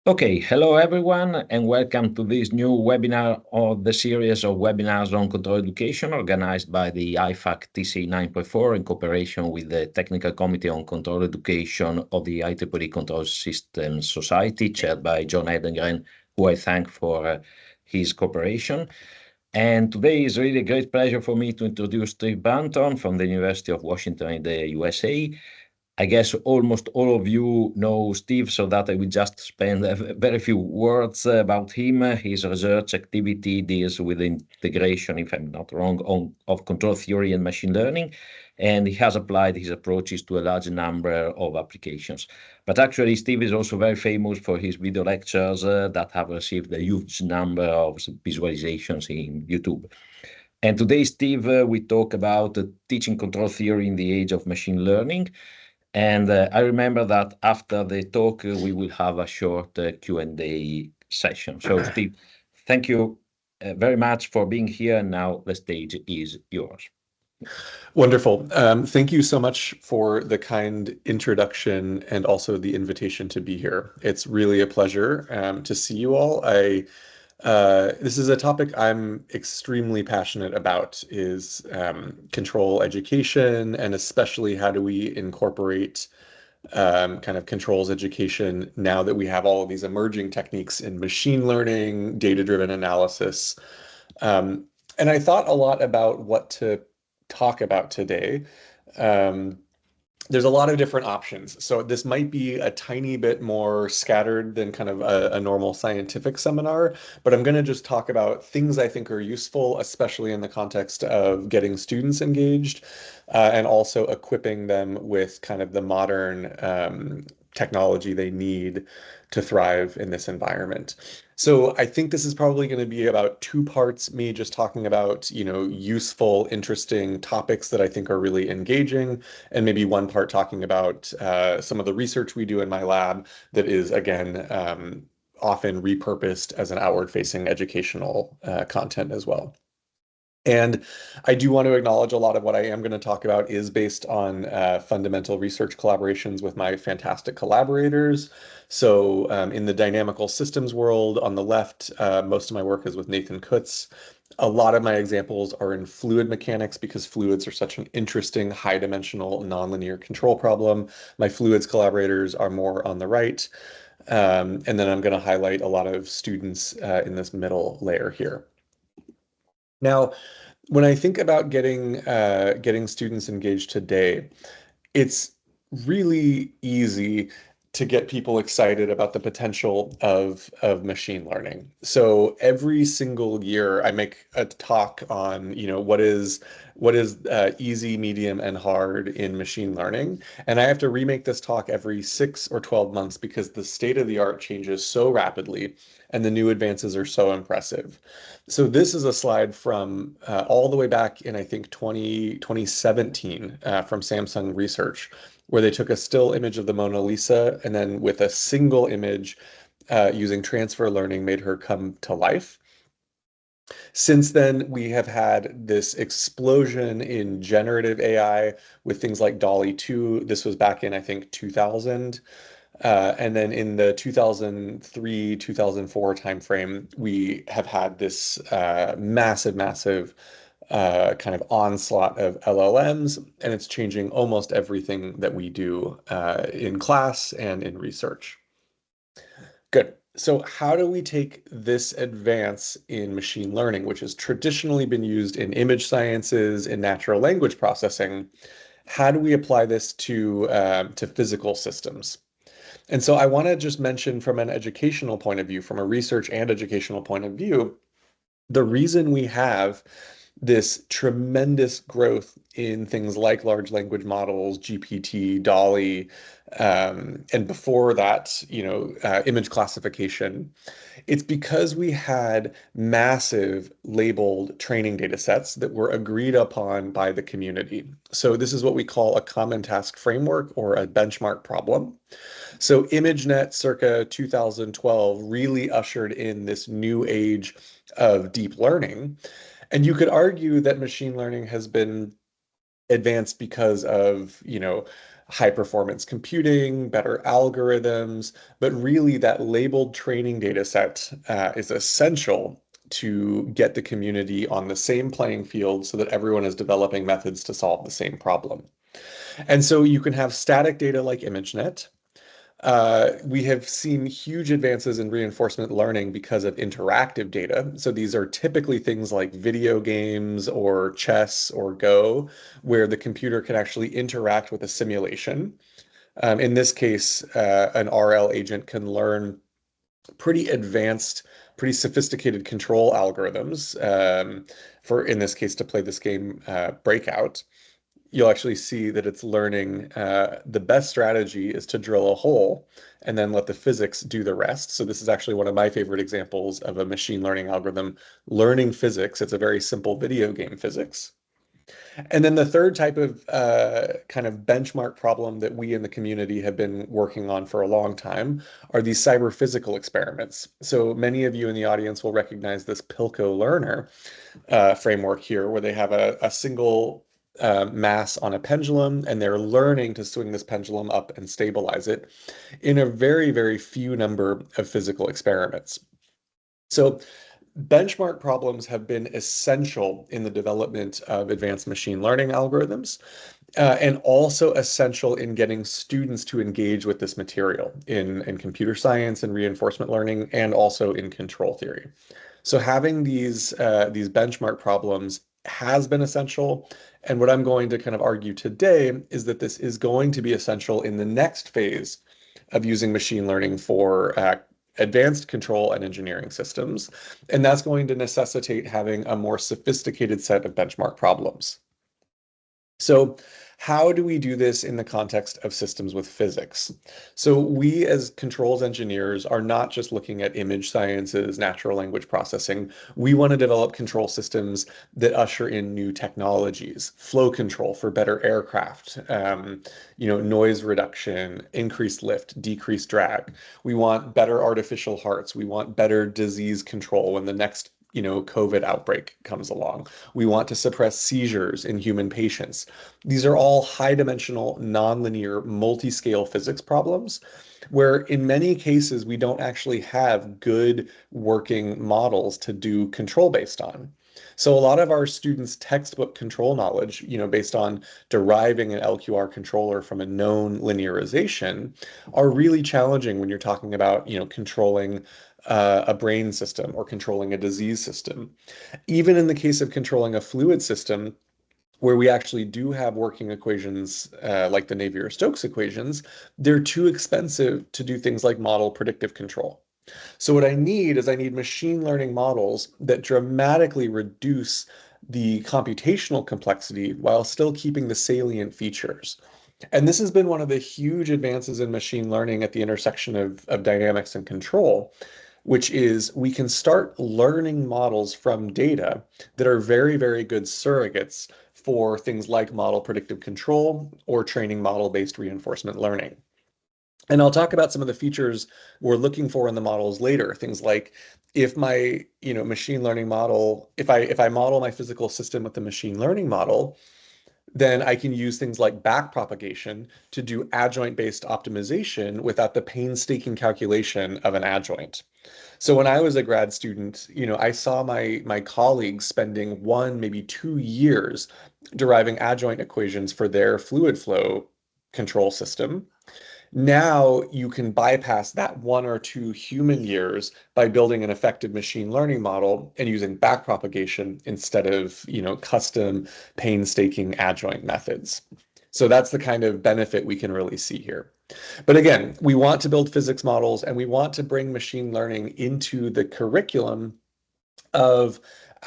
Okay, hello everyone, and welcome to this new webinar of the series of webinars on control education organized by the IFAC TC 9.4 in cooperation with the Technical Committee on Control Education of the IEEE Control Systems Society, chaired by John Edengren, who I thank for his cooperation. And today is really a great pleasure for me to introduce Steve Brunton from the University of Washington in the USA. I guess almost all of you know Steve, so that I will just spend a very few words about him. His research activity deals with the integration, if I'm not wrong, of control theory and machine learning, and he has applied his approaches to a large number of applications. But actually, Steve is also very famous for his video lectures that have received a huge number of visualizations in YouTube. And today, Steve, we talk about teaching control theory in the age of machine learning. And I remember that after the talk, we will have a short Q&A session. So, Steve, thank you very much for being here. Now the stage is yours. Wonderful. Thank you so much for the kind introduction and also the invitation to be here. It's really a pleasure to see you all. This is a topic I'm extremely passionate about, is control education, and especially how do we incorporate kind of controls education now that we have all of these emerging techniques in machine learning, data-driven analysis. And I thought a lot about what to talk about today. Um, there's a lot of different options. So this might be a tiny bit more scattered than kind of a normal scientific seminar, but I'm going to just talk about things I think are useful, especially in the context of getting students engaged, and also equipping them with kind of the modern technology they need to thrive in this environment. So I think this is probably going to be about two parts, me just talking about, useful, interesting topics that I think are really engaging, and maybe one part talking about some of the research we do in my lab that is, again, often repurposed as an outward-facing educational content as well. And I do want to acknowledge a lot of what I am going to talk about is based on fundamental research collaborations with my fantastic collaborators. So in the dynamical systems world, on the left, most of my work is with Nathan Kutz. A lot of my examples are in fluid mechanics because fluids are such an interesting high-dimensional nonlinear control problem. My fluids collaborators are more on the right. And then I'm going to highlight a lot of students in this middle layer here. Now, when I think about getting students engaged today, it's really easy to get people excited about the potential of machine learning. So every single year, I make a talk on, what is easy, medium, and hard in machine learning, and I have to remake this talk every 6 or 12 months because the state of the art changes so rapidly, and the new advances are so impressive. So this is a slide from all the way back in, I think, 2017 from Samsung Research, where they took a still image of the Mona Lisa and then with a single image using transfer learning made her come to life. Since then, we have had this explosion in generative AI with things like DALL-E 2. This was back in, I think, 2000. And then in the 2003, 2004 timeframe, we have had this massive kind of onslaught of LLMs, and it's changing almost everything that we do in class and in research. Good. So how do we take this advance in machine learning, which has traditionally been used in image sciences, in natural language processing? How do we apply this to physical systems? And so I want to just mention from an educational point of view, from a research and educational point of view, the reason we have this tremendous growth in things like large language models, GPT, DALL-E, and before that, image classification. It's because we had massive labeled training data sets that were agreed upon by the community. So this is what we call a common task framework or a benchmark problem. So ImageNet circa 2012 really ushered in this new age of deep learning. And you could argue that machine learning has been advanced because of, high performance computing, better algorithms, but really that labeled training data set is essential to get the community on the same playing field so that everyone is developing methods to solve the same problem. And so you can have static data like ImageNet. We have seen huge advances in reinforcement learning because of interactive data. So these are typically things like video games or chess or Go, where the computer can actually interact with a simulation. In this case, an RL agent can learn pretty advanced, pretty sophisticated control algorithms for, in this case, to play this game Breakout. You'll actually see that it's learning the best strategy is to drill a hole and then let the physics do the rest. So this is actually one of my favorite examples of a machine learning algorithm learning physics. It's a very simple video game physics. And then the third type of kind of benchmark problem that we in the community have been working on for a long time are these cyber physical experiments. So many of you in the audience will recognize this Pilco learner framework here, where they have a single mass on a pendulum, and they're learning to swing this pendulum up and stabilize it in a very, very few number of physical experiments. So benchmark problems have been essential in the development of advanced machine learning algorithms, and also essential in getting students to engage with this material in computer science and reinforcement learning, and also in control theory. So having these benchmark problems has been essential. And what I'm going to kind of argue today is that this is going to be essential in the next phase of using machine learning for advanced control and engineering systems. And that's going to necessitate having a more sophisticated set of benchmark problems. So how do we do this in the context of systems with physics? So we as controls engineers are not just looking at image sciences, natural language processing. We want to develop control systems that usher in new technologies, flow control for better aircraft, noise reduction, increased lift, decreased drag. We want better artificial hearts. We want better disease control when the next COVID outbreak comes along. We want to suppress seizures in human patients. These are all high-dimensional, nonlinear, multi-scale physics problems where in many cases we don't actually have good working models to do control based on. So a lot of our students' textbook control knowledge, based on deriving an LQR controller from a known linearization, are really challenging when you're talking about, controlling a brain system or controlling a disease system. Even in the case of controlling a fluid system, where we actually do have working equations like the Navier-Stokes equations, they're too expensive to do things like model predictive control. So what I need machine learning models that dramatically reduce the computational complexity while still keeping the salient features. And this has been one of the huge advances in machine learning at the intersection of dynamics and control, which is we can start learning models from data that are very, very good surrogates for things like model predictive control or training model-based reinforcement learning. And I'll talk about some of the features we're looking for in the models later. Things like if my machine learning model, if I model my physical system with the machine learning model, then I can use things like backpropagation to do adjoint-based optimization without the painstaking calculation of an adjoint. So when I was a grad student, I saw my colleagues spending 1, maybe 2 years deriving adjoint equations for their fluid flow control system. Now you can bypass that 1 or 2 human years by building an effective machine learning model and using backpropagation instead of, custom painstaking adjoint methods. So that's the kind of benefit we can really see here. But again, we want to build physics models and we want to bring machine learning into the curriculum of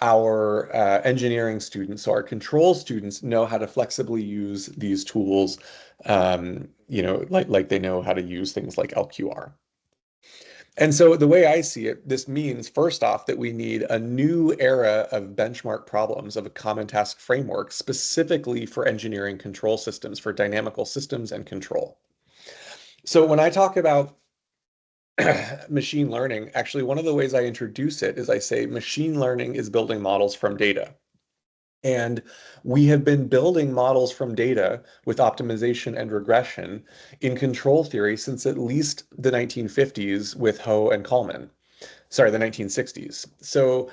our engineering students. So our control students know how to flexibly use these tools, like they know how to use things like LQR. And so the way I see it, this means first off that we need a new era of benchmark problems of a common task framework specifically for engineering control systems, for dynamical systems and control. So when I talk about machine learning, actually one of the ways I introduce it is I say machine learning is building models from data. And we have been building models from data with optimization and regression in control theory since at least the 1950s with Ho and Kalman. Sorry, the 1960s. So,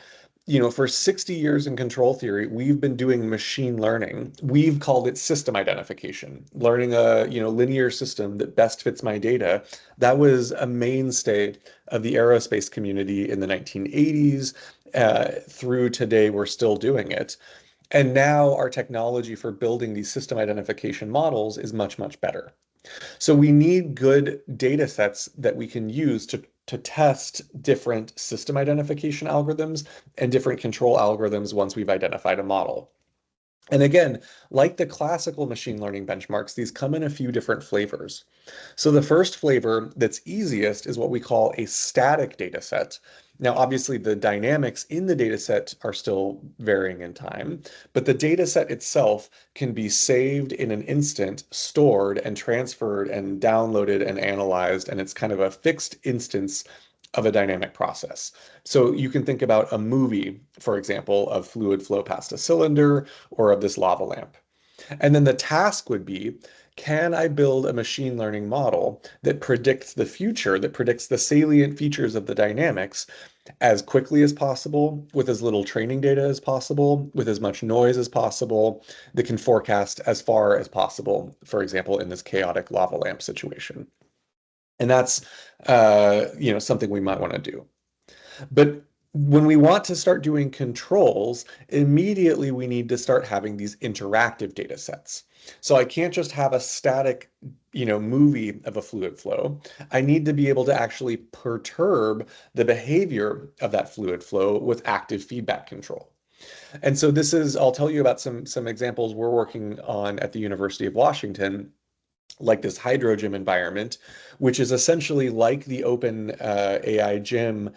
for 60 years in control theory, we've been doing machine learning. We've called it system identification, learning a, linear system that best fits my data. That was a mainstay of the aerospace community in the 1980s. Through today, we're still doing it. And now our technology for building these system identification models is much, much better. So we need good data sets that we can use to test different system identification algorithms and different control algorithms once we've identified a model. And again, like the classical machine learning benchmarks, these come in a few different flavors. So the first flavor that's easiest is what we call a static data set. Now, obviously, the dynamics in the data set are still varying in time, but the data set itself can be saved in an instant, stored and transferred and downloaded and analyzed, and it's kind of a fixed instance of a dynamic process. So you can think about a movie, for example, of fluid flow past a cylinder or of this lava lamp. And then the task would be, can I build a machine learning model that predicts the future, that predicts the salient features of the dynamics as quickly as possible, with as little training data as possible, with as much noise as possible, that can forecast as far as possible, for example, in this chaotic lava lamp situation. And that's something we might want to do. But when we want to start doing controls, immediately we need to start having these interactive data sets. So I can't just have a static, movie of a fluid flow. I need to be able to actually perturb the behavior of that fluid flow with active feedback control. And so I'll tell you about some examples we're working on at the University of Washington, like this hydrogym environment, which is essentially like the open AI gym,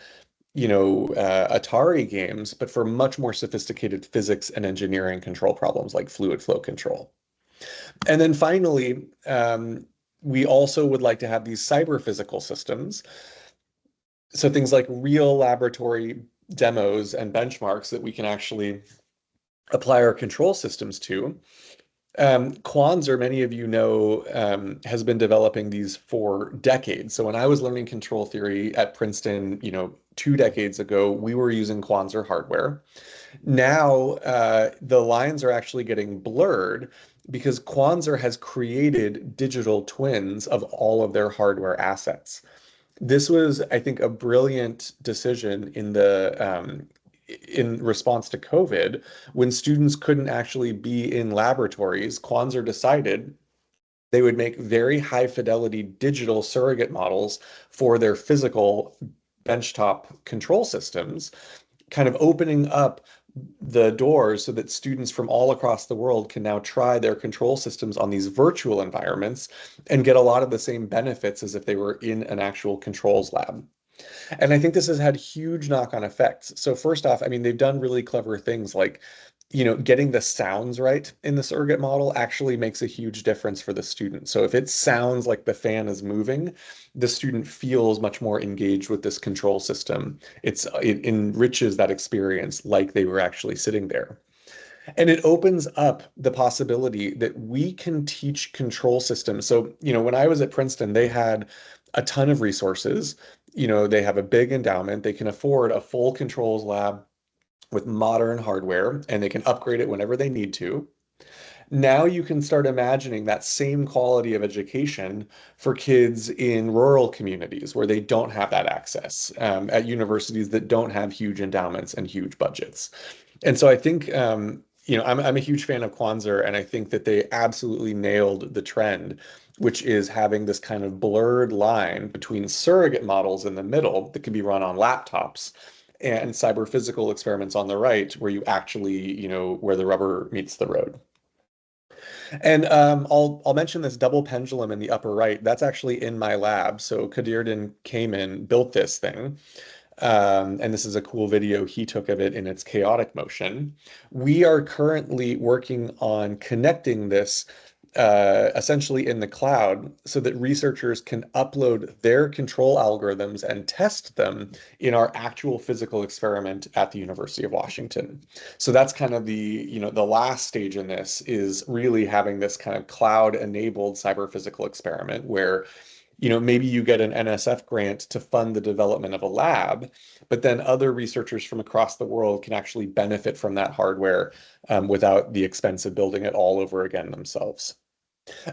Atari games, but for much more sophisticated physics and engineering control problems like fluid flow control. And then finally, we also would like to have these cyber physical systems. So things like real laboratory demos and benchmarks that we can actually apply our control systems to. Quanser, many of you know, has been developing these for decades. So when I was learning control theory at Princeton, 2 decades ago, we were using Quanser hardware. Now, the lines are actually getting blurred because Quanser has created digital twins of all of their hardware assets. This was, I think, a brilliant decision in response to COVID, when students couldn't actually be in laboratories. Quanser decided they would make very high fidelity digital surrogate models for their physical benchtop control systems, kind of opening up the doors so that students from all across the world can now try their control systems on these virtual environments and get a lot of the same benefits as if they were in an actual controls lab. And I think this has had huge knock-on effects. So first off, I mean, they've done really clever things like, getting the sounds right in the surrogate model actually makes a huge difference for the student. So if it sounds like the fan is moving, the student feels much more engaged with this control system. It enriches that experience like they were actually sitting there. And it opens up the possibility that we can teach control systems. So, when I was at Princeton, they had a ton of resources. They have a big endowment. They can afford a full controls lab with modern hardware, and they can upgrade it whenever they need to. Now you can start imagining that same quality of education for kids in rural communities where they don't have that access, at universities that don't have huge endowments and huge budgets. And so I think, I'm a huge fan of Quanser, and I think that they absolutely nailed the trend, which is having this kind of blurred line between surrogate models in the middle that can be run on laptops and cyber physical experiments on the right, where you actually, where the rubber meets the road. And I'll mention this double pendulum in the upper right. That's actually in my lab. So Kadir'din Koopman built this thing. And this is a cool video he took of it in its chaotic motion. We are currently working on connecting this essentially in the cloud so that researchers can upload their control algorithms and test them in our actual physical experiment at the University of Washington. So that's kind of the last stage in this is really having this kind of cloud-enabled cyber physical experiment where maybe you get an NSF grant to fund the development of a lab, but then other researchers from across the world can actually benefit from that hardware without the expense of building it all over again themselves.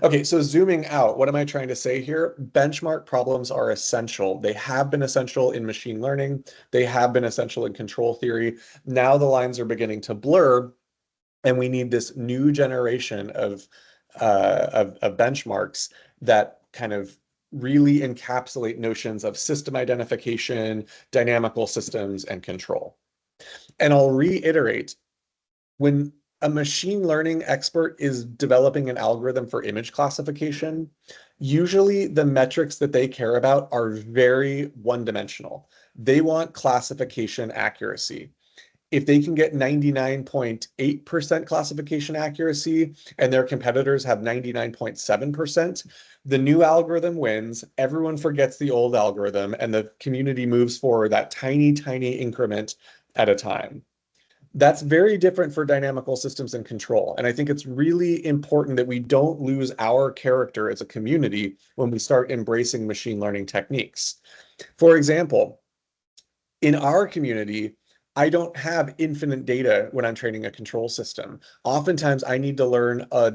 Okay, so zooming out, what am I trying to say here? Benchmark problems are essential. They have been essential in machine learning. They have been essential in control theory. Now the lines are beginning to blur, and we need this new generation of benchmarks that kind of really encapsulate notions of system identification, dynamical systems, and control. And I'll reiterate, when a machine learning expert is developing an algorithm for image classification, usually the metrics that they care about are very one-dimensional. They want classification accuracy. If they can get 99.8% classification accuracy and their competitors have 99.7%, the new algorithm wins, everyone forgets the old algorithm, and the community moves forward that tiny, tiny increment at a time. That's very different for dynamical systems and control. And I think it's really important that we don't lose our character as a community when we start embracing machine learning techniques. For example, in our community, I don't have infinite data when I'm training a control system. Oftentimes, I need to learn a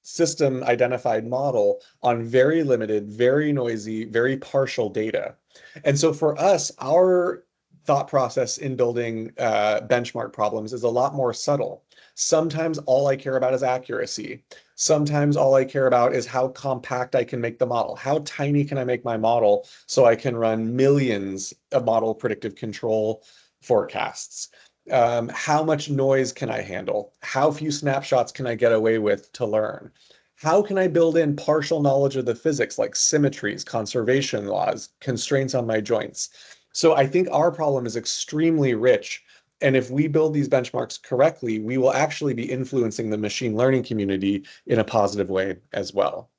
system identified model on very limited, very noisy, very partial data. And so for us, our thought process in building benchmark problems is a lot more subtle. Sometimes all I care about is accuracy. Sometimes all I care about is how compact I can make the model. How tiny can I make my model so I can run millions of model predictive control forecasts? How much noise can I handle? How few snapshots can I get away with to learn? How can I build in partial knowledge of the physics like symmetries, conservation laws, constraints on my joints? So I think our problem is extremely rich. And if we build these benchmarks correctly, we will actually be influencing the machine learning community in a positive way as well.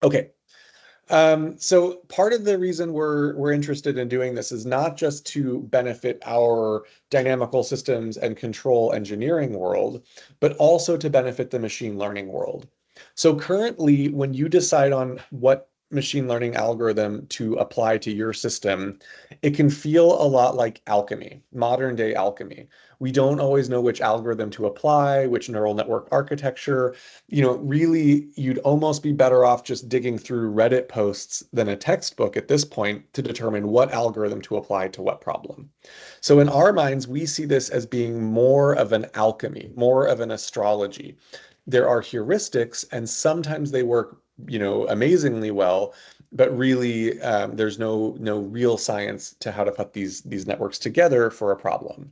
Okay. So part of the reason we're interested in doing this is not just to benefit our dynamical systems and control engineering world, but also to benefit the machine learning world. So currently, when you decide on what machine learning algorithm to apply to your system, it can feel a lot like alchemy, modern day alchemy. We don't always know which algorithm to apply, which neural network architecture. Really, you'd almost be better off just digging through Reddit posts than a textbook at this point to determine what algorithm to apply to what problem. So in our minds, we see this as being more of an alchemy, more of an astrology. There are heuristics, and sometimes they work, amazingly well, but really, there's no real science to how to put these networks together for a problem.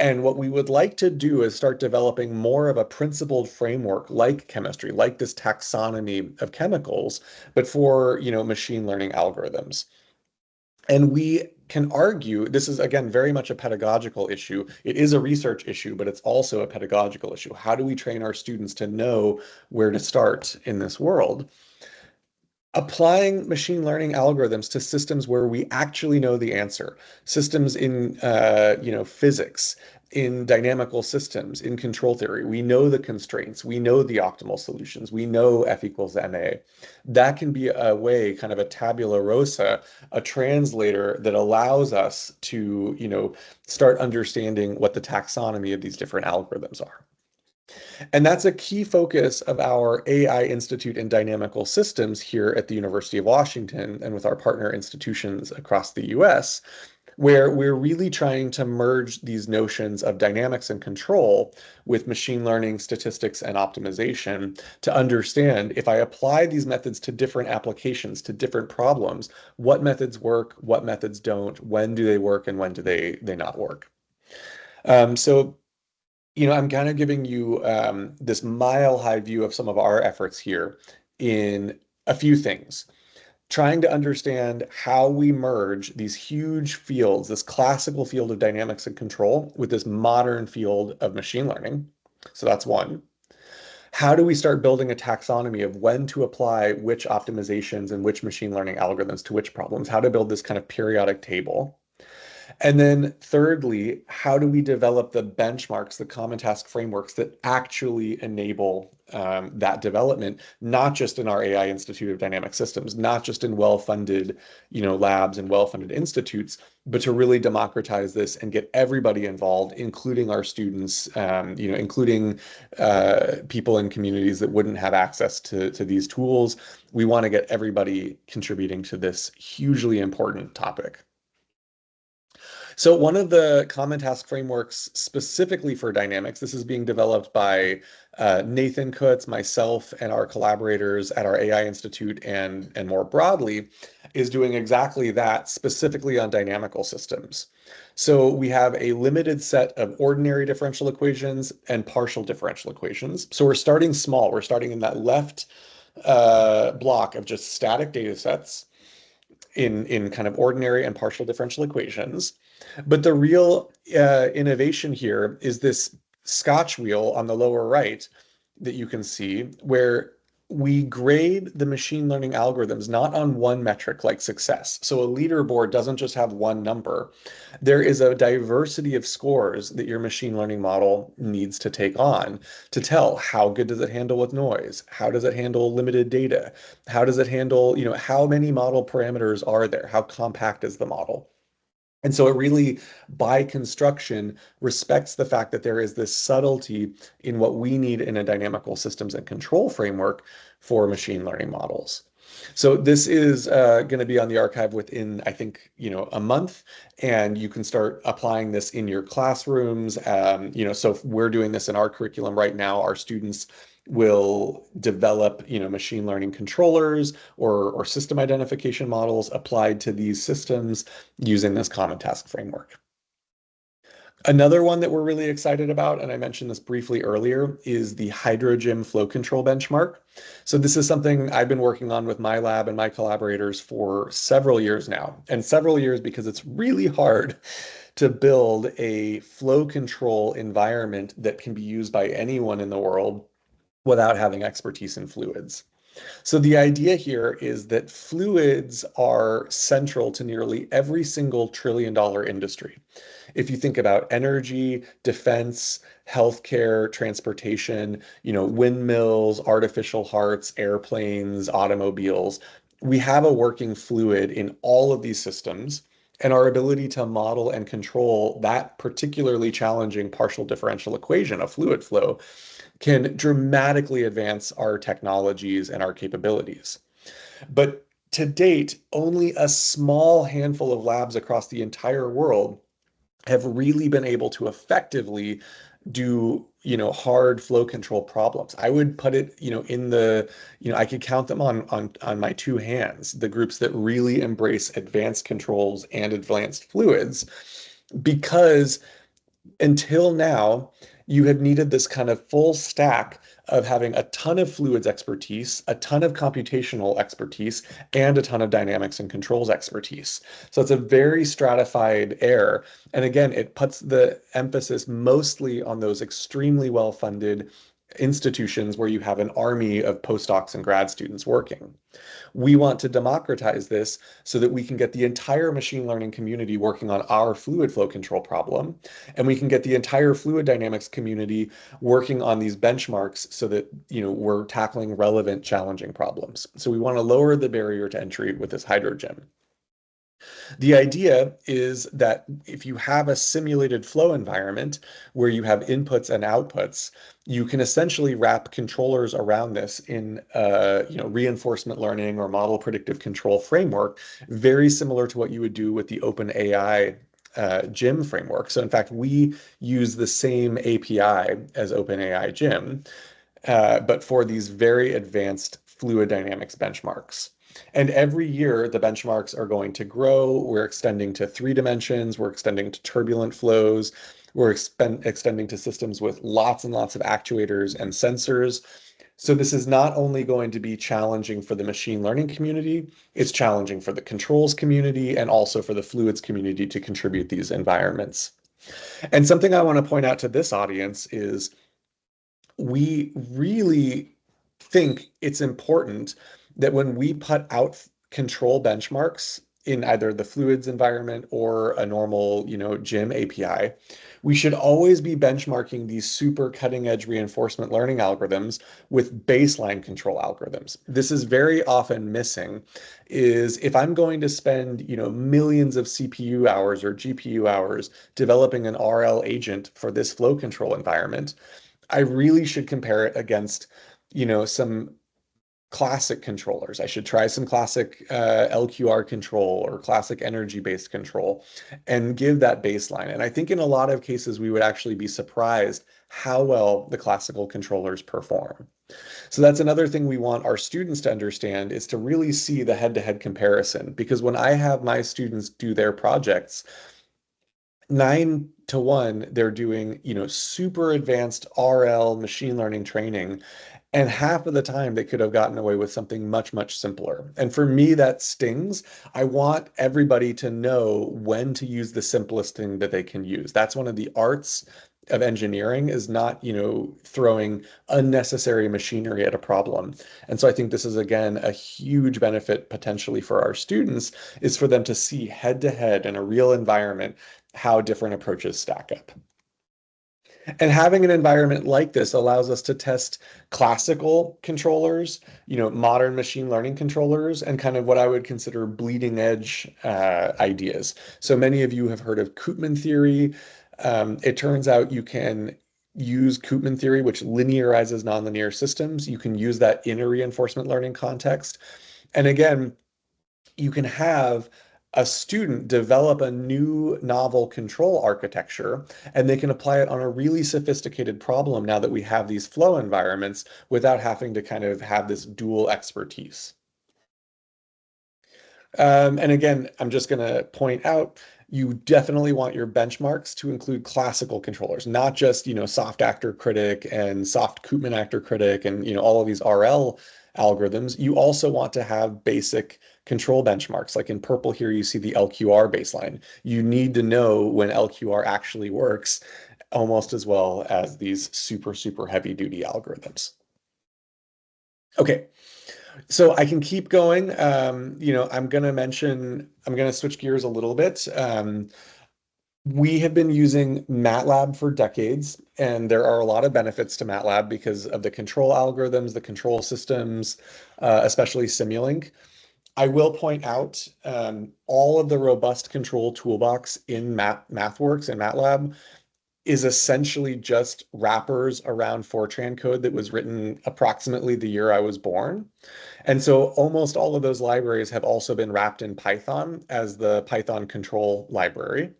And what we would like to do is start developing more of a principled framework like chemistry, like this taxonomy of chemicals, but for, machine learning algorithms. And we can argue, this is again very much a pedagogical issue. It is a research issue, but it's also a pedagogical issue. How do we train our students to know where to start in this world? Applying machine learning algorithms to systems where we actually know the answer, systems in physics, in dynamical systems, in control theory. We know the constraints, we know the optimal solutions, we know F equals ma. That can be a way, kind of a tabula rasa, a translator that allows us to start understanding what the taxonomy of these different algorithms are. And that's a key focus of our AI Institute in Dynamical Systems here at the University of Washington and with our partner institutions across the US, where we're really trying to merge these notions of dynamics and control with machine learning, statistics, and optimization to understand if I apply these methods to different applications, to different problems, what methods work, what methods don't, when do they work, and when do they not work. So I'm kind of giving you this mile-high view of some of our efforts here in a few things. Trying to understand how we merge these huge fields, this classical field of dynamics and control, with this modern field of machine learning. So that's one. How do we start building a taxonomy of when to apply which optimizations and which machine learning algorithms to which problems? How to build this kind of periodic table. And then thirdly, how do we develop the benchmarks, the common task frameworks that actually enable that development, not just in our AI Institute of Dynamic Systems, not just in well-funded, labs and well-funded institutes, but to really democratize this and get everybody involved, including our students, including people in communities that wouldn't have access to these tools. We want to get everybody contributing to this hugely important topic. So one of the common task frameworks specifically for dynamics, this is being developed by Nathan Kutz, myself, and our collaborators at our AI Institute and more broadly, is doing exactly that specifically on dynamical systems. So we have a limited set of ordinary differential equations and partial differential equations. So we're starting small. We're starting in that left block of just static data sets in kind of ordinary and partial differential equations. But the real innovation here is this Scotch wheel on the lower right that you can see, where we grade the machine learning algorithms not on one metric like success. So a leaderboard doesn't just have one number. There is a diversity of scores that your machine learning model needs to take on to tell how good does it handle with noise? How does it handle limited data? How does it handle, how many model parameters are there? How compact is the model? And so it really, by construction, respects the fact that there is this subtlety in what we need in a dynamical systems and control framework for machine learning models. So this is going to be on the archive within, I think, a month, and you can start applying this in your classrooms. So if we're doing this in our curriculum right now, our students will develop, machine learning controllers or system identification models applied to these systems using this common task framework. Another one that we're really excited about, and I mentioned this briefly earlier, is the HydroGym flow control benchmark. So this is something I've been working on with my lab and my collaborators for several years now, and several years because it's really hard to build a flow control environment that can be used by anyone in the world without having expertise in fluids. So the idea here is that fluids are central to nearly every single trillion-dollar industry. If you think about energy, defense, healthcare, transportation, windmills, artificial hearts, airplanes, automobiles, we have a working fluid in all of these systems. And our ability to model and control that particularly challenging partial differential equation of fluid flow can dramatically advance our technologies and our capabilities. But to date, only a small handful of labs across the entire world have really been able to effectively do hard flow control problems. I would put it in the I could count them on my two hands, the groups that really embrace advanced controls and advanced fluids, because until now, you have needed this kind of full stack of having a ton of fluids expertise, a ton of computational expertise, and a ton of dynamics and controls expertise. So it's a very stratified air. And again, it puts the emphasis mostly on those extremely well-funded institutions where you have an army of postdocs and grad students working. We want to democratize this so that we can get the entire machine learning community working on our fluid flow control problem, and we can get the entire fluid dynamics community working on these benchmarks so that we're tackling relevant, challenging problems. So we want to lower the barrier to entry with this HydroGym. The idea is that if you have a simulated flow environment where you have inputs and outputs, you can essentially wrap controllers around this in reinforcement learning or model predictive control framework, very similar to what you would do with the OpenAI GYM framework. So in fact, we use the same API as OpenAI GYM, but for these very advanced fluid dynamics benchmarks. And every year, the benchmarks are going to grow. We're extending to 3 dimensions. We're extending to turbulent flows. We're extending to systems with lots and lots of actuators and sensors. So this is not only going to be challenging for the machine learning community, it's challenging for the controls community and also for the fluids community to contribute these environments. And something I want to point out to this audience is we really think it's important that when we put out control benchmarks in either the fluids environment or a normal, gym API, we should always be benchmarking these super cutting edge reinforcement learning algorithms with baseline control algorithms. This is very often missing is if I'm going to spend, millions of CPU hours or GPU hours developing an RL agent for this flow control environment, I really should compare it against, some classic controllers. I should try some classic LQR control or classic energy-based control and give that baseline. And I think in a lot of cases, we would actually be surprised how well the classical controllers perform. So that's another thing we want our students to understand is to really see the head-to-head comparison. Because when I have my students do their projects, 9 to 1, they're doing, super advanced RL machine learning training. And half of the time they could have gotten away with something much, much simpler. And for me, that stings. I want everybody to know when to use the simplest thing that they can use. That's one of the arts of engineering is not, throwing unnecessary machinery at a problem. And so I think this is, again, a huge benefit potentially for our students is for them to see head to head in a real environment how different approaches stack up. And having an environment like this allows us to test classical controllers, modern machine learning controllers, and kind of what I would consider bleeding edge ideas. So many of you have heard of Koopman theory. It turns out you can use Koopman theory, which linearizes nonlinear systems. You can use that in a reinforcement learning context. And again, you can have a student develop a new novel control architecture and they can apply it on a really sophisticated problem now that we have these flow environments without having to kind of have this dual expertise. And again, I'm just going to point out, you definitely want your benchmarks to include classical controllers, not just, soft actor critic and soft Koopman actor critic and, all of these RL algorithms. You also want to have basic control benchmarks. Like in purple here, you see the LQR baseline. You need to know when LQR actually works almost as well as these super, super heavy duty algorithms. Okay, so I can keep going. I'm going to switch gears a little bit. We have been using MATLAB for decades, and there are a lot of benefits to MATLAB because of the control algorithms, the control systems, especially Simulink. I will point out all of the robust control toolbox in MathWorks and MATLAB is essentially just wrappers around Fortran code that was written approximately the year I was born. And so almost all of those libraries have also been wrapped in Python as the Python control library.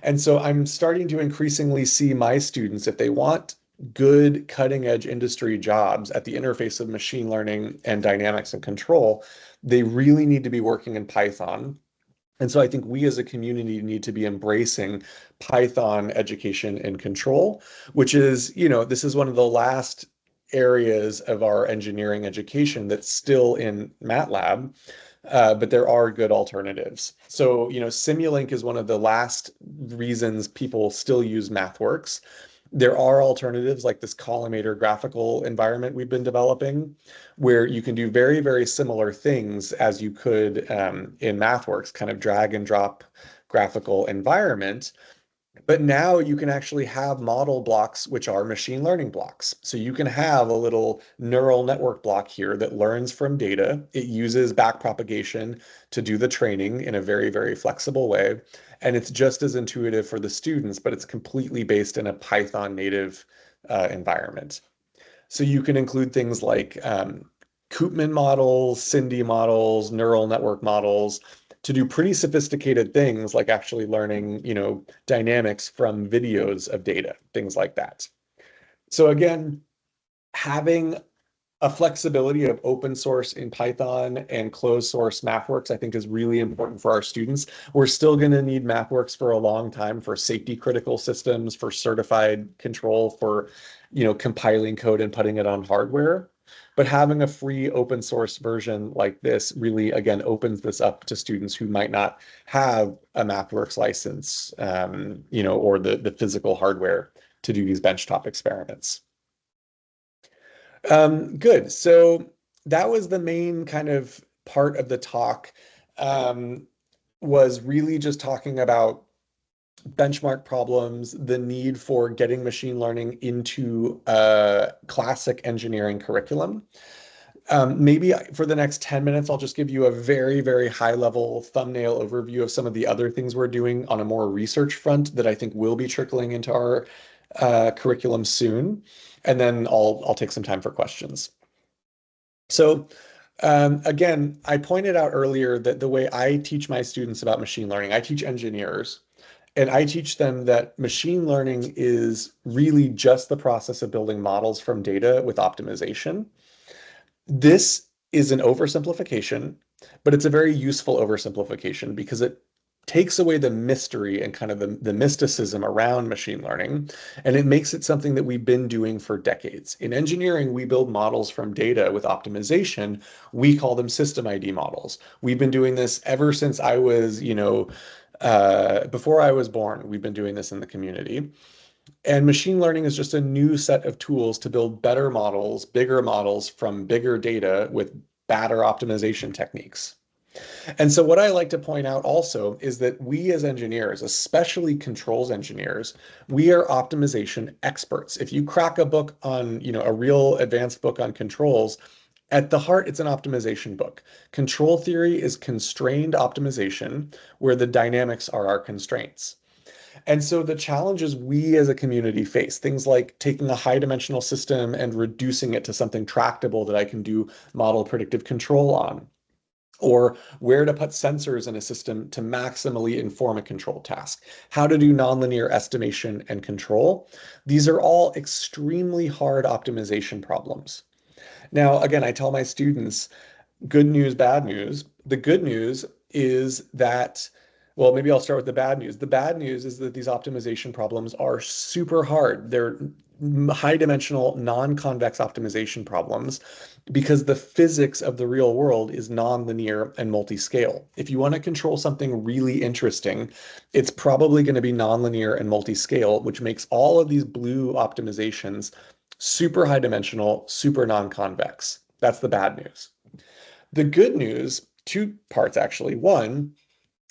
And so I'm starting to increasingly see my students, if they want good cutting edge industry jobs at the interface of machine learning and dynamics and control, they really need to be working in Python. And so I think we as a community need to be embracing Python education and control, which is, this is one of the last areas of our engineering education that's still in MATLAB, but there are good alternatives. So, Simulink is one of the last reasons people still use MathWorks. There are alternatives like this collimator graphical environment we've been developing, where you can do very, very similar things as you could in MathWorks, kind of drag and drop graphical environment. But now you can actually have model blocks, which are machine learning blocks. So you can have a little neural network block here that learns from data. It uses backpropagation to do the training in a very, very flexible way. And it's just as intuitive for the students, but it's completely based in a Python native environment. So you can include things like Koopman models, Cindy models, neural network models to do pretty sophisticated things like actually learning, dynamics from videos of data, things like that. So again, having a flexibility of open source in Python and closed source MathWorks, I think is really important for our students. We're still going to need MathWorks for a long time for safety critical systems, for certified control, for, compiling code and putting it on hardware. But having a free open source version like this really, again, opens this up to students who might not have a MathWorks license, or the physical hardware to do these benchtop experiments. Good. So that was the main kind of part of the talk, um, was really just talking about benchmark problems, the need for getting machine learning into a classic engineering curriculum. Maybe for the next 10 minutes, I'll just give you a very, very high level thumbnail overview of some of the other things we're doing on a more research front that I think will be trickling into our curriculum soon. And then I'll take some time for questions. So again, I pointed out earlier that the way I teach my students about machine learning, I teach engineers, and I teach them that machine learning is really just the process of building models from data with optimization. This is an oversimplification, but it's a very useful oversimplification because it takes away the mystery and kind of the mysticism around machine learning, and it makes it something that we've been doing for decades. In engineering, we build models from data with optimization. We call them system ID models. We've been doing this ever since I was, before I was born, we've been doing this in the community. And machine learning is just a new set of tools to build better models, bigger models from bigger data with better optimization techniques. And so what I like to point out also is that we as engineers, especially controls engineers, we are optimization experts. If you crack a book on, a real advanced book on controls, at the heart, it's an optimization book. Control theory is constrained optimization, where the dynamics are our constraints. And so the challenges we as a community face, things like taking a high dimensional system and reducing it to something tractable that I can do model predictive control on, or where to put sensors in a system to maximally inform a control task, how to do nonlinear estimation and control. These are all extremely hard optimization problems. Now, again, I tell my students, good news, bad news. The good news is that, well, maybe I'll start with the bad news. The bad news is that these optimization problems are super hard. They're high dimensional, non-convex optimization problems because the physics of the real world is non-linear and multi-scale. If you want to control something really interesting, it's probably going to be non-linear and multi-scale, which makes all of these blue optimizations super high dimensional, super non-convex. That's the bad news. The good news, two parts actually. One,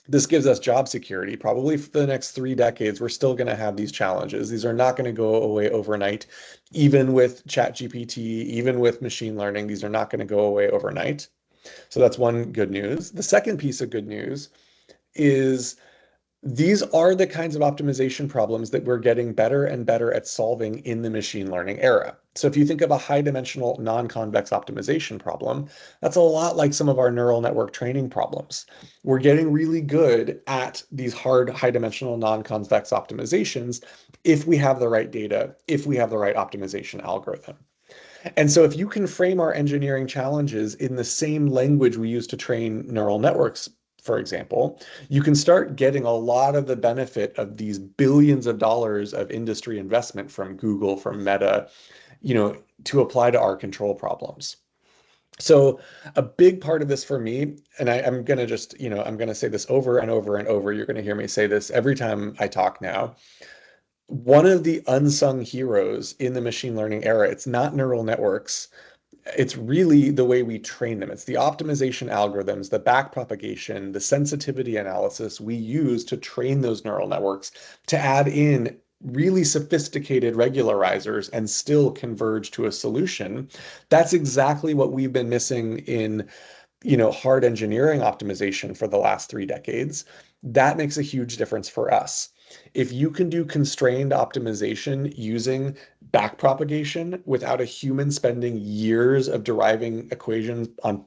this gives us job security. Probably for the next 3 decades, we're still going to have these challenges. These are not going to go away overnight. Even with ChatGPT, even with machine learning, these are not going to go away overnight. So that's one good news. The second piece of good news is these are the kinds of optimization problems that we're getting better and better at solving in the machine learning era. So if you think of a high dimensional non-convex optimization problem, that's a lot like some of our neural network training problems. We're getting really good at these hard high dimensional non-convex optimizations if we have the right data, if we have the right optimization algorithm. And so if you can frame our engineering challenges in the same language we use to train neural networks, for example, you can start getting a lot of the benefit of these billions of dollars of industry investment from Google, from Meta, to apply to our control problems. So a big part of this for me, and I'm going to just, I'm going to say this over and over and over. You're going to hear me say this every time I talk now. One of the unsung heroes in the machine learning era, it's not neural networks. It's really the way we train them. It's the optimization algorithms, the backpropagation, the sensitivity analysis we use to train those neural networks to add in really sophisticated regularizers and still converge to a solution. That's exactly what we've been missing in hard engineering optimization for the last 3 decades. That makes a huge difference for us. If you can do constrained optimization using backpropagation without a human spending years of deriving equations on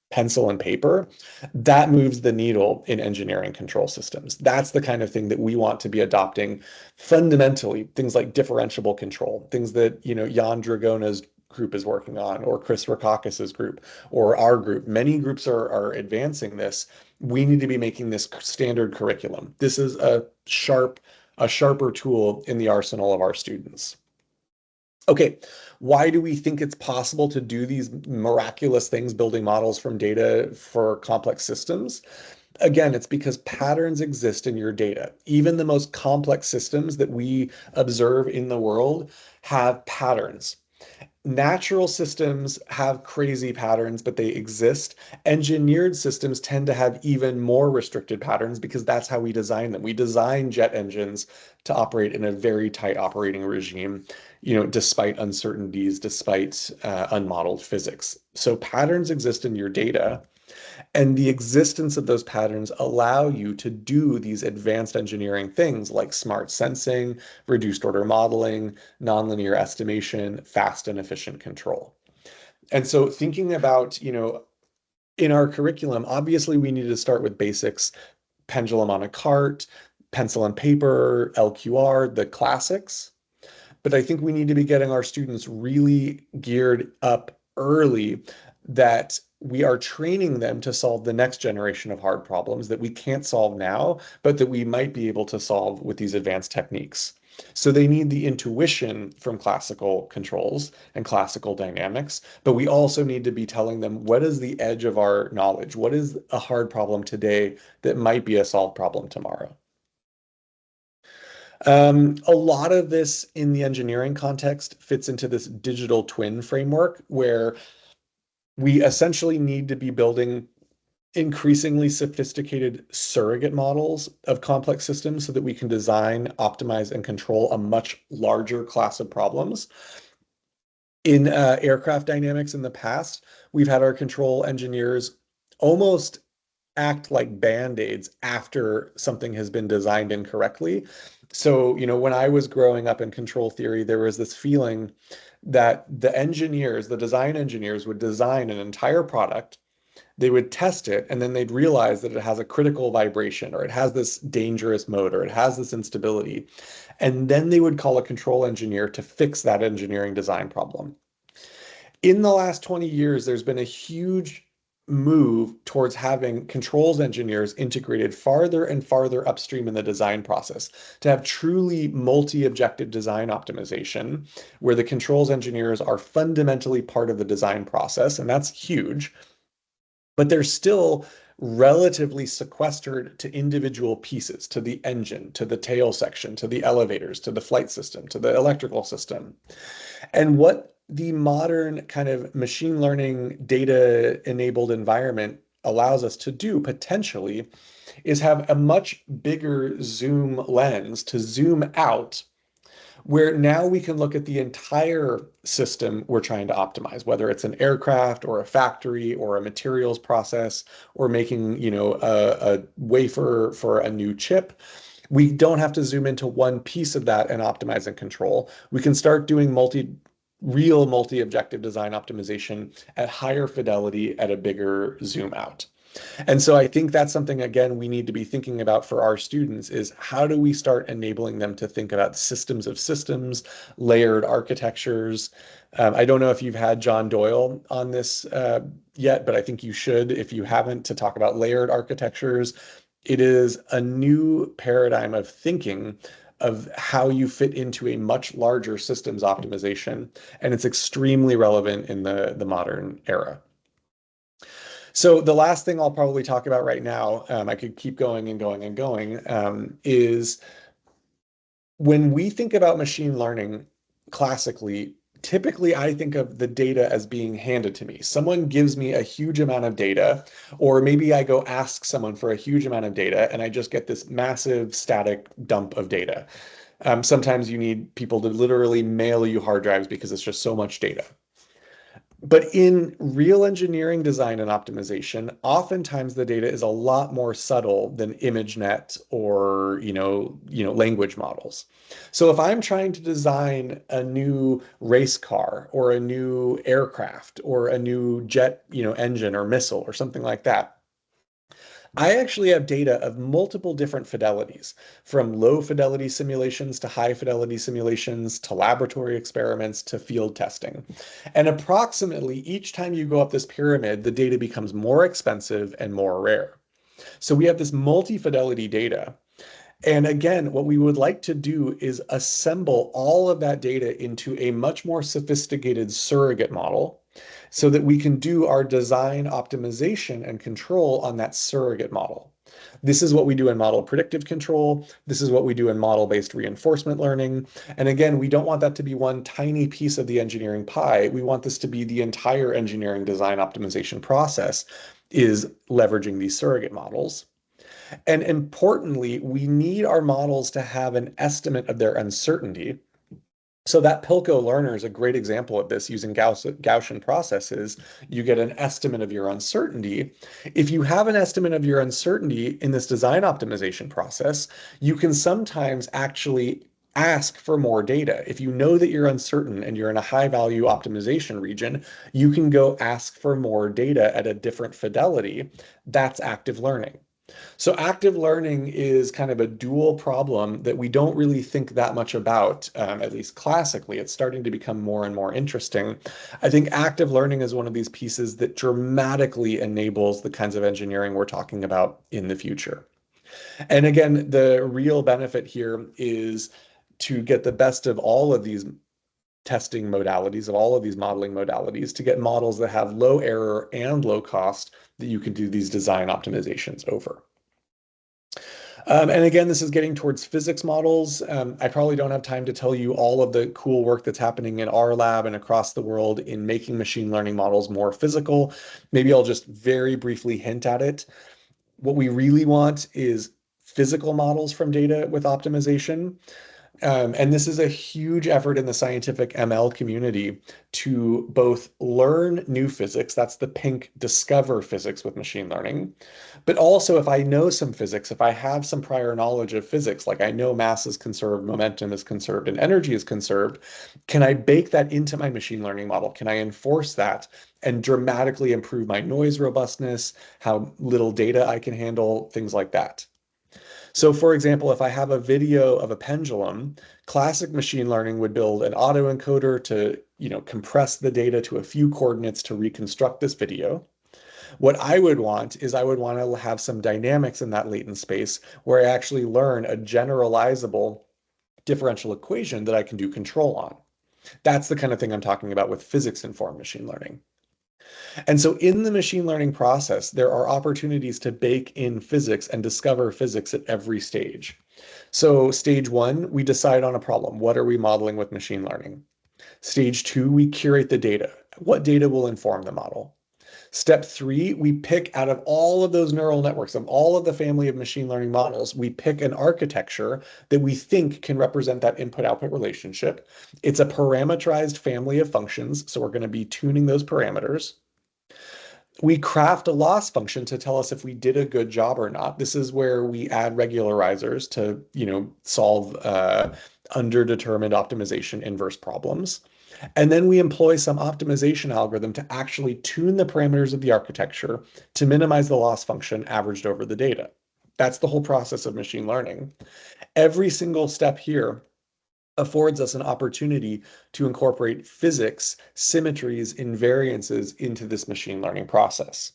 pencil and paper, that moves the needle in engineering control systems. That's the kind of thing that we want to be adopting fundamentally, things like differentiable control, things that, Jan Dragona's group is working on, or Chris Rackauckus's group, or our group. Many groups are advancing this. We need to be making this standard curriculum. This is a sharper tool in the arsenal of our students. Okay, why do we think it's possible to do these miraculous things, building models from data for complex systems? Again, it's because patterns exist in your data. Even the most complex systems that we observe in the world have patterns. natural systems have crazy patterns, but they exist. Engineered systems tend to have even more restricted patterns because that's how we design them. We design jet engines to operate in a very tight operating regime, despite uncertainties, despite unmodeled physics. So patterns exist in your data, and the existence of those patterns allow you to do these advanced engineering things like smart sensing, reduced order modeling, nonlinear estimation, fast and efficient control. And so thinking about, in our curriculum, obviously we need to start with basics, pendulum on a cart, pencil and paper, LQR, the classics. But I think we need to be getting our students really geared up early, that we are training them to solve the next generation of hard problems that we can't solve now, but that we might be able to solve with these advanced techniques. So they need the intuition from classical controls and classical dynamics, but we also need to be telling them what is the edge of our knowledge? What is a hard problem today that might be a solved problem tomorrow? A lot of this in the engineering context fits into this digital twin framework where we essentially need to be building increasingly sophisticated surrogate models of complex systems so that we can design, optimize, and control a much larger class of problems. In aircraft dynamics in the past, we've had our control engineers almost act like band-aids after something has been designed incorrectly. So, when I was growing up in control theory, there was this feeling that the design engineers would design an entire product, they would test it, and then they'd realize that it has a critical vibration, or it has this dangerous mode, or it has this instability. And then they would call a control engineer to fix that engineering design problem. In the last 20 years, there's been a huge move towards having controls engineers integrated farther and farther upstream in the design process to have truly multi-objective design optimization, where the controls engineers are fundamentally part of the design process, and that's huge. But they're still relatively sequestered to individual pieces, to the engine, to the tail section, to the elevators, to the flight system, to the electrical system. And what the modern kind of machine learning data enabled environment allows us to do potentially is have a much bigger zoom lens to zoom out, where now we can look at the entire system we're trying to optimize, whether it's an aircraft or a factory or a materials process or making, a wafer for a new chip. We don't have to zoom into one piece of that and optimize and control. We can start doing real multi-objective design optimization at higher fidelity at a bigger zoom out. And so I think that's something, again, we need to be thinking about for our students is how do we start enabling them to think about systems of systems, layered architectures. I don't know if you've had John Doyle on this yet, but I think you should, if you haven't, to talk about layered architectures. It is a new paradigm of thinking of how you fit into a much larger systems optimization, and it's extremely relevant in the modern era. So the last thing I'll probably talk about right now, I could keep going and going and going, is when we think about machine learning classically, typically I think of the data as being handed to me. Someone gives me a huge amount of data, or maybe I go ask someone for a huge amount of data and I just get this massive static dump of data. Sometimes you need people to literally mail you hard drives because it's just so much data. But in real engineering design and optimization, oftentimes the data is a lot more subtle than ImageNet or, language models. So if I'm trying to design a new race car or a new aircraft or a new jet, engine or missile or something like that, I actually have data of multiple different fidelities, from low fidelity simulations to high fidelity simulations to laboratory experiments to field testing. And approximately each time you go up this pyramid, the data becomes more expensive and more rare. So we have this multi-fidelity data. And again, what we would like to do is assemble all of that data into a much more sophisticated surrogate model so that we can do our design optimization and control on that surrogate model. This is what we do in model predictive control. This is what we do in model-based reinforcement learning. And again, we don't want that to be one tiny piece of the engineering pie. We want this to be the entire engineering design optimization process is leveraging these surrogate models. And importantly, we need our models to have an estimate of their uncertainty. So that Pilko learner is a great example of this using Gaussian processes. You get an estimate of your uncertainty. If you have an estimate of your uncertainty in this design optimization process, you can sometimes actually ask for more data. If you know that you're uncertain and you're in a high value optimization region, you can go ask for more data at a different fidelity. That's active learning. So active learning is kind of a dual problem that we don't really think that much about, at least classically. It's starting to become more and more interesting. I think active learning is one of these pieces that dramatically enables the kinds of engineering we're talking about in the future. And again, the real benefit here is to get the best of all of these testing modalities, of all of these modeling modalities, to get models that have low error and low cost that you can do these design optimizations over. And again, this is getting towards physics models. I probably don't have time to tell you all of the cool work that's happening in our lab and across the world in making machine learning models more physical. Maybe I'll just very briefly hint at it. What we really want is physical models from data with optimization. And this is a huge effort in the scientific ML community to both learn new physics, that's the pink discover physics with machine learning, but also if I know some physics, if I have some prior knowledge of physics, like I know mass is conserved, momentum is conserved, and energy is conserved, can I bake that into my machine learning model? Can I enforce that and dramatically improve my noise robustness, how little data I can handle, things like that? So for example, if I have a video of a pendulum, classic machine learning would build an autoencoder to, compress the data to a few coordinates to reconstruct this video. What I would want is I would want to have some dynamics in that latent space where I actually learn a generalizable differential equation that I can do control on. That's the kind of thing I'm talking about with physics-informed machine learning. And so in the machine learning process, there are opportunities to bake in physics and discover physics at every stage. So stage one, we decide on a problem. What are we modeling with machine learning? Stage two, we curate the data. What data will inform the model? Step three, we pick out of all of those neural networks, of all of the family of machine learning models, we pick an architecture that we think can represent that input-output relationship. It's a parameterized family of functions, so we're going to be tuning those parameters. We craft a loss function to tell us if we did a good job or not. This is where we add regularizers to, solve underdetermined optimization inverse problems. And then we employ some optimization algorithm to actually tune the parameters of the architecture to minimize the loss function averaged over the data. That's the whole process of machine learning. Every single step here affords us an opportunity to incorporate physics, symmetries, invariances into this machine learning process.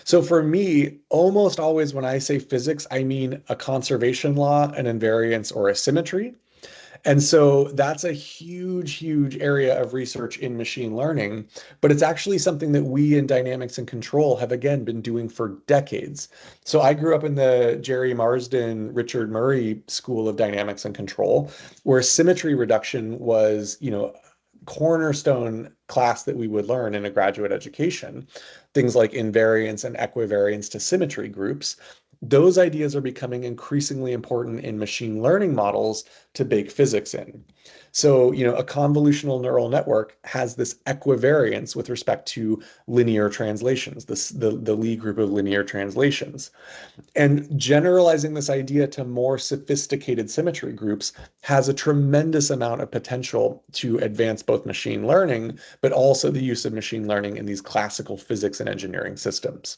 So for me, almost always when I say physics, I mean a conservation law, an invariance, or a symmetry. And so that's a huge, huge area of research in machine learning, but it's actually something that we in dynamics and control have, again, been doing for decades. So I grew up in the Jerry Marsden, Richard Murray School of Dynamics and Control, where symmetry reduction was, cornerstone class that we would learn in a graduate education, things like invariance and equivariance to symmetry groups. Those ideas are becoming increasingly important in machine learning models to bake physics in. So, a convolutional neural network has this equivariance with respect to linear translations, the Lie group of linear translations. And generalizing this idea to more sophisticated symmetry groups has a tremendous amount of potential to advance both machine learning, but also the use of machine learning in these classical physics and engineering systems.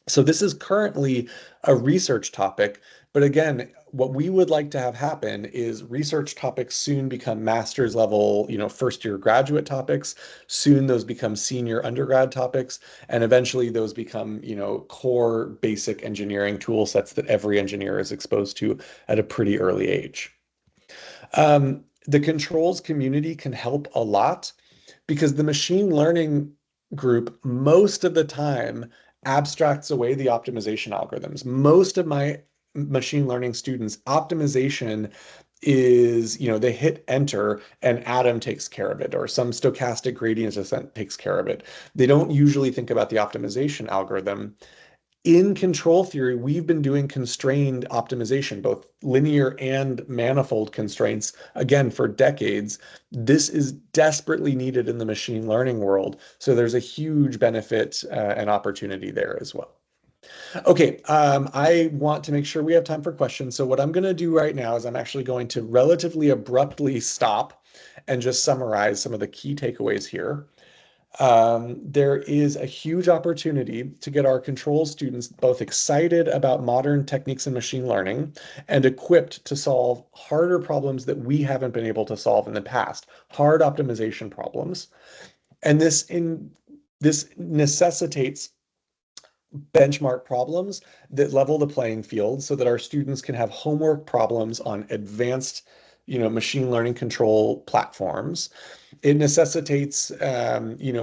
So this is currently a research topic, but again, what we would like to have happen is research topics soon become master's level, first year graduate topics. Soon those become senior undergrad topics, and eventually those become, core basic engineering tool sets that every engineer is exposed to at a pretty early age. The controls community can help a lot. because the machine learning group most of the time abstracts away the optimization algorithms. Most of my machine learning students, optimization is, they hit enter and Atom takes care of it, or some stochastic gradient descent takes care of it. They don't usually think about the optimization algorithm. In control theory, we've been doing constrained optimization, both linear and manifold constraints, again, for decades. This is desperately needed in the machine learning world. So there's a huge benefit and opportunity there as well. Okay, I want to make sure we have time for questions. So what I'm going to do right now is I'm actually going to relatively abruptly stop and just summarize some of the key takeaways here. There is a huge opportunity to get our control students both excited about modern techniques in machine learning and equipped to solve harder problems that we haven't been able to solve in the past, hard optimization problems. And this necessitates benchmark problems that level the playing field so that our students can have homework problems on advanced, machine learning control platforms. It necessitates,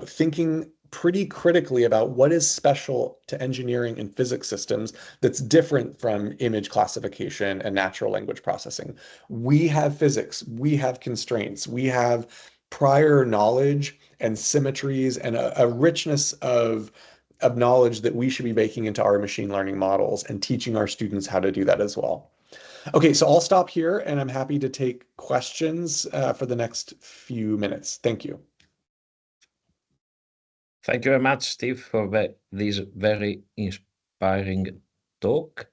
thinking pretty critically about what is special to engineering and physics systems that's different from image classification and natural language processing. We have physics, we have constraints, we have prior knowledge and symmetries and a richness of knowledge that we should be baking into our machine learning models and teaching our students how to do that as well. Okay, so I'll stop here and I'm happy to take questions for the next few minutes. Thank you. Thank you very much, Steve, for this very inspiring talk.